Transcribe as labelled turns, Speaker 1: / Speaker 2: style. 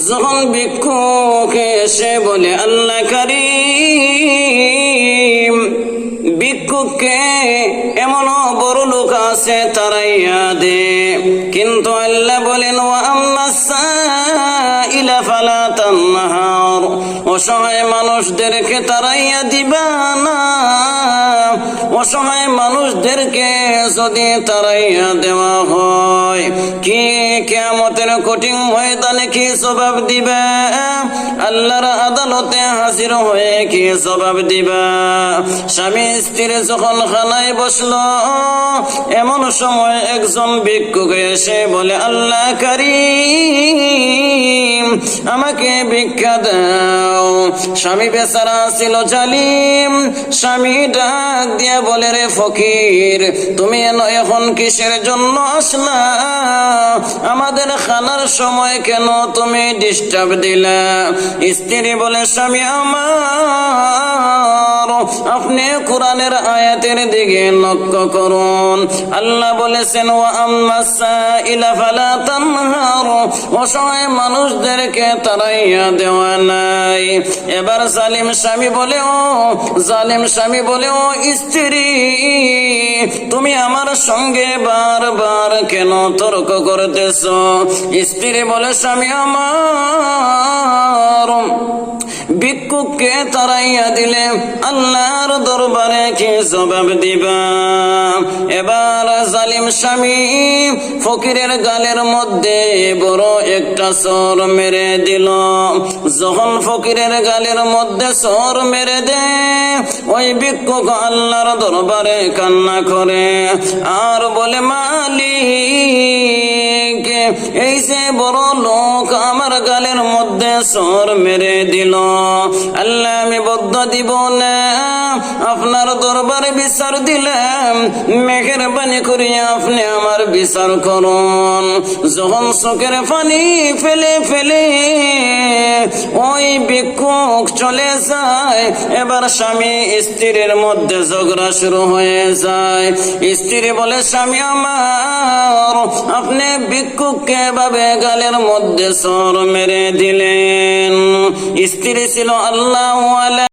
Speaker 1: যখন ভিক্ষুক এসে বলে আল্লাহ কারীম, ভিক্ষুককে এমনও বড় লোক আছে তারাইয়া দে, কিন্তু আল্লাহ বলেন ওয়া আম্মাস সাইলা ফালা তানহার, অসহায় মানুষদেরকে তারাইয়া দিবা না। অসহায় মানুষদেরকে যদি তারাইয়া দেওয়া হয়, কি কিয়ামতের কঠিন ময়দানে কি জবাব দিবা? আল্লাহর আদালতে হাজির হয়ে কি জবাব দিবা? স্বামী স্ত্রী যখন খানায় বসলো, এমন সময় একজন ভিক্ষুক এসে বলে আল্লাহ কারীম, আমাকে ভিক্ষা দাও। স্বামী বেচারা ছিল জালিম। স্বামী ডাক দিয়া বলে রে ফকির, তুমি এখন কিসের জন্য আসলা? আমাদের খানার সময় কেন তুমি ডিস্টার্ব দিলা? স্ত্রী বলে স্বামী আমার, আপনি কোরআনের আয়াতের দিকে লক্ষ্য করুন। আল্লাহ বলেছেন ওয়া আম্মাস সাইলা ফালা তানহার, অসহায় মানুষদেরকে তারাইয়া দেওয়া নাই। এবার জালিম স্বামী বলে ও স্ত্রী, তুমি আমার সঙ্গে বারবার কেন তর্ক করতেছ? স্ত্রী বলে স্বামী আমার, ভিক্ষুককে তারাইয়া দিলে আল্লাহর দরবারে কি জবাব দিবা? এবার জালিম স্বামী ফকিরের গালের মধ্যে বড় একটা চর মেরে দিল। যখন ফকিরের গালের মধ্যে চর মেরে দে, ওই ভিক্ষুক আল্লাহর দরবারে কান্না করে আর বলে মালিক, এই যে বড় লোক আমার গালের মধ্যে চর মেরে দিল, আল্লাহ আমি বদ্ধ দিব না, আপনার দরবারে বিচার দিলাম, মেহেরবানি করিয়া আপনি আমার বিচার করুন। যখন চোখের পানি ফেলে ফেলে ওই ভিক্ষুক চলে যায়, এবার স্বামী স্ত্রীর মধ্যে ঝগড়া শুরু হয়ে যায়। স্ত্রী বলে স্বামী আমার, আপনি ভিক্ষুককে এভাবে গালের মধ্যে চর মেরে দিলেন। স্ত্রী ছিল আল্লাহ ওয়ালা।